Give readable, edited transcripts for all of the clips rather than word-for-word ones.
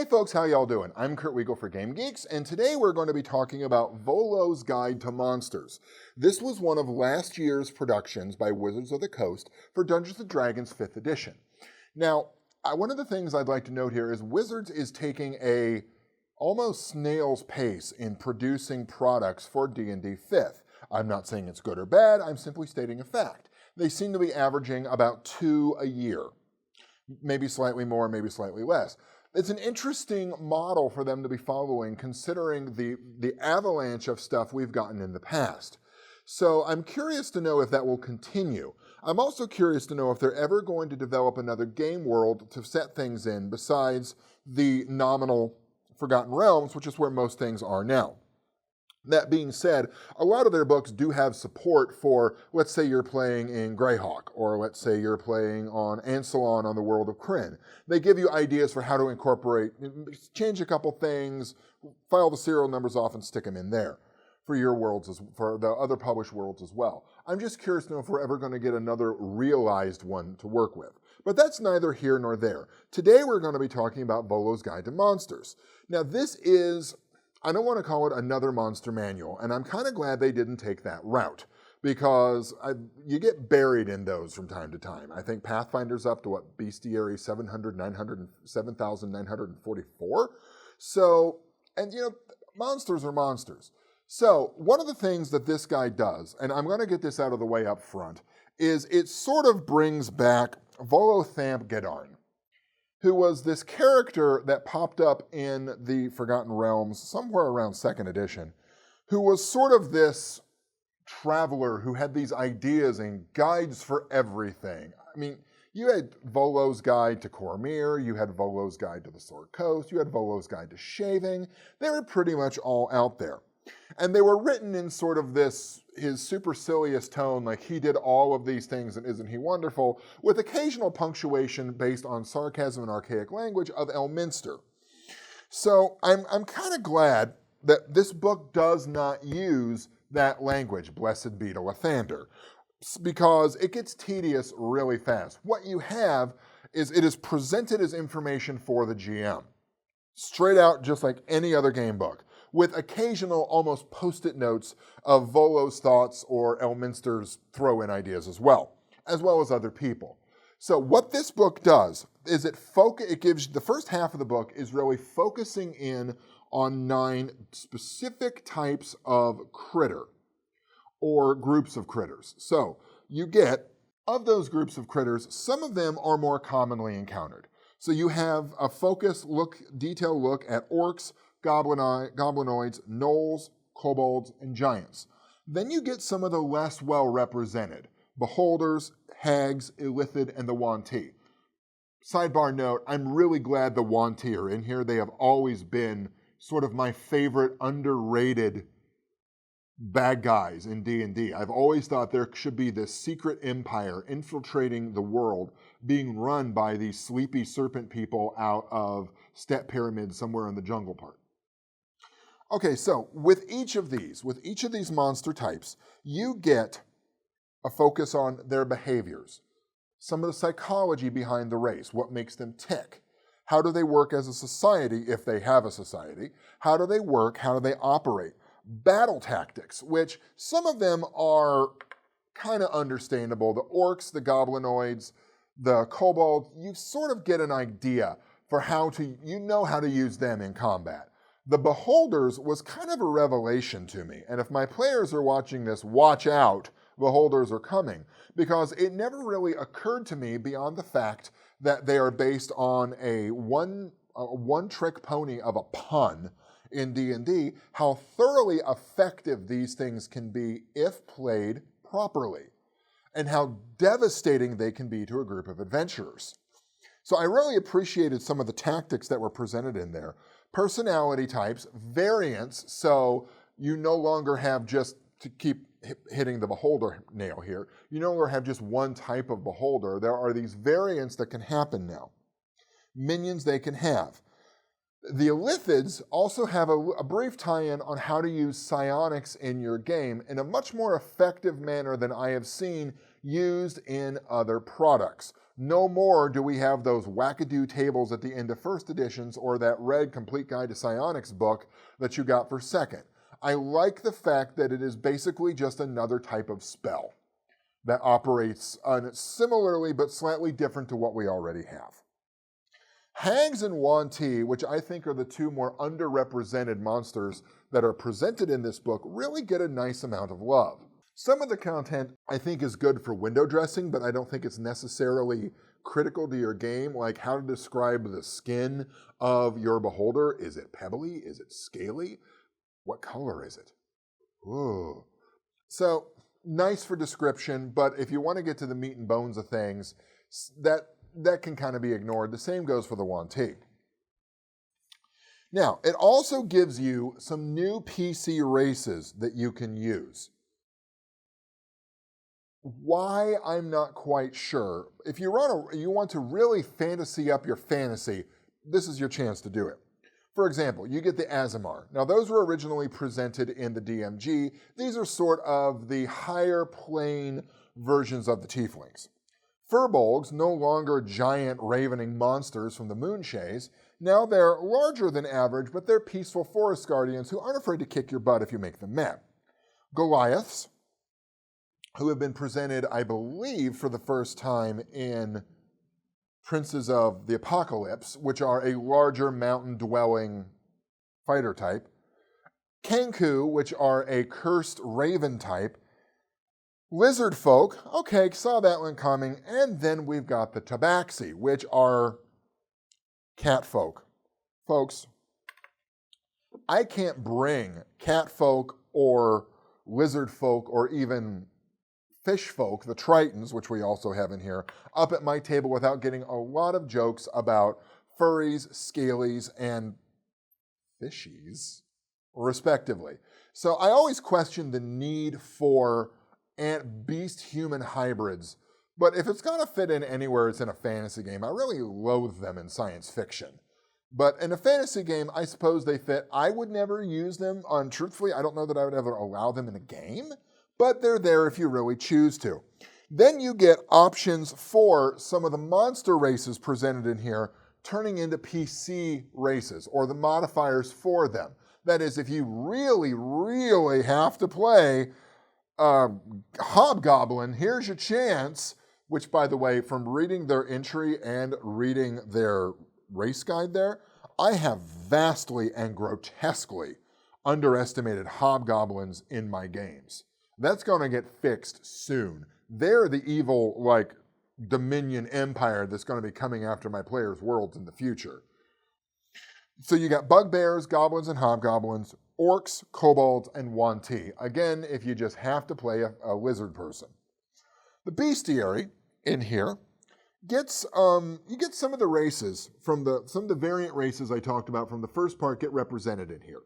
Hey folks, how y'all doing? I'm Kurt Wiegel for Geeks, and today we're going to be talking about Volo's Guide to Monsters. This was one of last year's productions by Wizards of the Coast for Dungeons & Dragons 5th edition. Now, one of the things I'd like to note here is Wizards is taking a almost snail's pace in producing products for D&D 5th. I'm not saying it's good or bad, I'm simply stating a fact. They seem to be averaging about 2 a year. Maybe slightly more, maybe slightly less. It's an interesting model for them to be following considering the avalanche of stuff we've gotten in the past. So I'm curious to know if that will continue. I'm also curious to know if they're ever going to develop another game world to set things in besides the nominal Forgotten Realms, which is where most things are now. That being said, a lot of their books do have support for, let's say you're playing in Greyhawk, or let's say you're playing on Ansalon on the world of Krynn. They give you ideas for how to incorporate, change a couple things, file the serial numbers off and stick them in there for your worlds, for the other published worlds as well. I'm just curious to know if we're ever going to get another realized one to work with. But that's neither here nor there. Today we're going to be talking about Volo's Guide to Monsters. Now this is, I don't want to call it another monster manual, and I'm kind of glad they didn't take that route, because you get buried in those from time to time. I think Pathfinder's up to, what, Bestiary 7,944? So, and you know, monsters are monsters. So, one of the things that this guy does, and I'm going to get this out of the way up front, is it sort of brings back Volo Thamp Gedarn, who was this character that popped up in the Forgotten Realms somewhere around 2nd edition, who was sort of this traveler who had these ideas and guides for everything. I mean, you had Volo's Guide to Cormyr, you had Volo's Guide to the Sword Coast, you had Volo's Guide to Shaving. They were pretty much all out there. And they were written in sort of this, his supercilious tone, like he did all of these things and isn't he wonderful, with occasional punctuation based on sarcasm and archaic language of Elminster. So I'm kind of glad that this book does not use that language, blessed be to Lathander, because it gets tedious really fast. What you have is it is presented as information for the GM, straight out just like any other game book, with occasional almost post-it notes of Volo's thoughts or Elminster's throw-in ideas as well as other people. So what this book does is it gives, the first half of the book is really focusing in on 9 specific types of critter or groups of critters. So you get, of those groups of critters, some of them are more commonly encountered. So you have a detailed look at orcs, goblinoids, gnolls, kobolds, and giants. Then you get some of the less well-represented: beholders, hags, illithid, and the Yuan-ti. Sidebar note, I'm really glad the Yuan-ti are in here. They have always been sort of my favorite underrated bad guys in D&D. I've always thought there should be this secret empire infiltrating the world, being run by these sleepy serpent people out of Step Pyramid somewhere in the jungle part. Okay, so with each of these monster types, you get a focus on their behaviors, some of the psychology behind the race, what makes them tick, how do they work as a society if they have a society, how do they work, how do they operate, battle tactics, which some of them are kind of understandable. The orcs, the goblinoids, the kobolds, you sort of get an idea for how to use them in combat. The beholders was kind of a revelation to me, and if my players are watching this, watch out, beholders are coming, because it never really occurred to me beyond the fact that they are based on a one-trick pony of a pun in D&D, how thoroughly effective these things can be if played properly, and how devastating they can be to a group of adventurers. So I really appreciated some of the tactics that were presented in there. Personality types, variants, so you no longer have, just to keep hitting the beholder nail here, you no longer have just one type of beholder. There are these variants that can happen now. Minions they can have. The illithids also have a brief tie-in on how to use psionics in your game in a much more effective manner than I have seen used in other products. No more do we have those wackadoo tables at the end of first editions or that red Complete Guide to Psionics book that you got for second. I like the fact that it is basically just another type of spell that operates similarly but slightly different to what we already have. Hags and Yuan-ti, which I think are the two more underrepresented monsters that are presented in this book, really get a nice amount of love. Some of the content I think is good for window dressing, but I don't think it's necessarily critical to your game, like how to describe the skin of your beholder. Is it pebbly? Is it scaly? What color is it? Ooh. So, nice for description, but if you want to get to the meat and bones of things, that can kind of be ignored. The same goes for the Yuan-ti. Now, it also gives you some new PC races that you can use. Why, I'm not quite sure. If you want to really fantasy up your fantasy, this is your chance to do it. For example, you get the Aasimar. Now, those were originally presented in the DMG. These are sort of the higher plane versions of the Tieflings. Furbolgs, no longer giant ravening monsters from the Moonshays. Now they're larger than average, but they're peaceful forest guardians who aren't afraid to kick your butt if you make them mad. Goliaths, who have been presented, I believe, for the first time in Princes of the Apocalypse, which are a larger mountain-dwelling fighter type. Kenku, which are a cursed raven type. Lizard folk, okay, saw that one coming. And then we've got the Tabaxi, which are cat folk. Folks, I can't bring cat folk or lizard folk or even fish folk, the Tritons, which we also have in here, up at my table without getting a lot of jokes about furries, scalies, and fishies, respectively. So I always question the need for beast-human hybrids, but if it's going to fit in anywhere it's in a fantasy game, I really loathe them in science fiction. But in a fantasy game, I suppose they fit. I would never use them truthfully, I don't know that I would ever allow them in a game, but they're there if you really choose to. Then you get options for some of the monster races presented in here turning into PC races, or the modifiers for them. That is, if you really, really have to play Hobgoblin, here's your chance, which, by the way, from reading their entry and reading their race guide there, I have vastly and grotesquely underestimated Hobgoblins in my games. That's going to get fixed soon. They're the evil, Dominion Empire that's going to be coming after my players' worlds in the future. So you got bugbears, goblins, and hobgoblins, orcs, kobolds, and Yuan-ti. Again, if you just have to play a lizard person. The bestiary in here gets you get some of the races from some of the variant races I talked about from the first part get represented in here.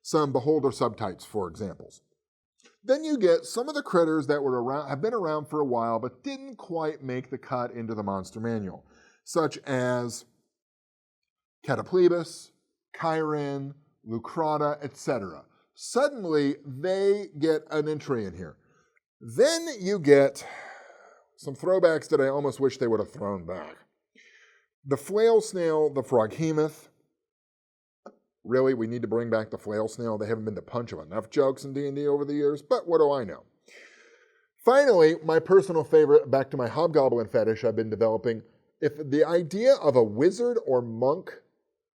Some beholder subtypes, for examples. Then you get some of the critters that have been around for a while but didn't quite make the cut into the monster manual, such as Cataplebus, Chiron, Lucrata, etc. Suddenly, they get an entry in here. Then you get some throwbacks that I almost wish they would have thrown back. The flail snail, the froghemoth. Really, we need to bring back the flail snail. They haven't been the punch of enough jokes in D&D over the years, but what do I know? Finally, my personal favorite, back to my hobgoblin fetish I've been developing. If the idea of a wizard or monk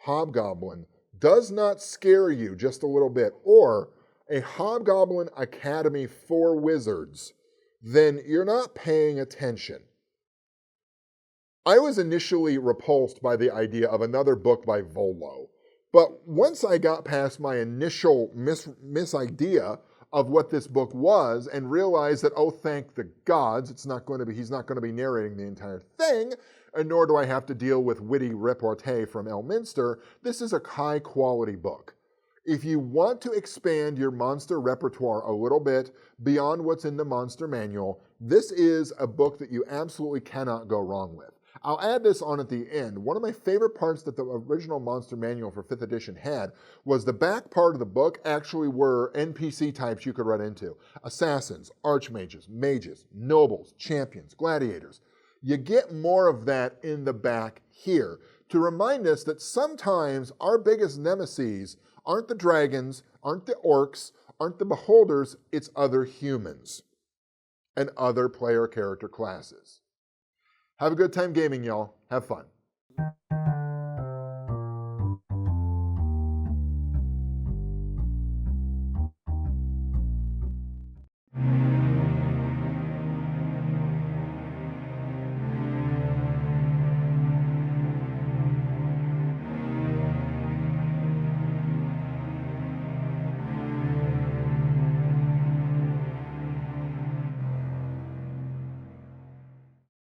hobgoblin does not scare you just a little bit, or a hobgoblin academy for wizards, then you're not paying attention. I was initially repulsed by the idea of another book by Volo. But once I got past my initial misidea of what this book was and realized that, oh, thank the gods, he's not going to be narrating the entire thing, and nor do I have to deal with witty repartee from Elminster, this is a high-quality book. If you want to expand your monster repertoire a little bit beyond what's in the monster manual, this is a book that you absolutely cannot go wrong with. I'll add this on at the end. One of my favorite parts that the original Monster Manual for 5th edition had was the back part of the book actually were NPC types you could run into. Assassins, archmages, mages, nobles, champions, gladiators. You get more of that in the back here to remind us that sometimes our biggest nemesis aren't the dragons, aren't the orcs, aren't the beholders, it's other humans and other player character classes. Have a good time gaming, y'all. Have fun.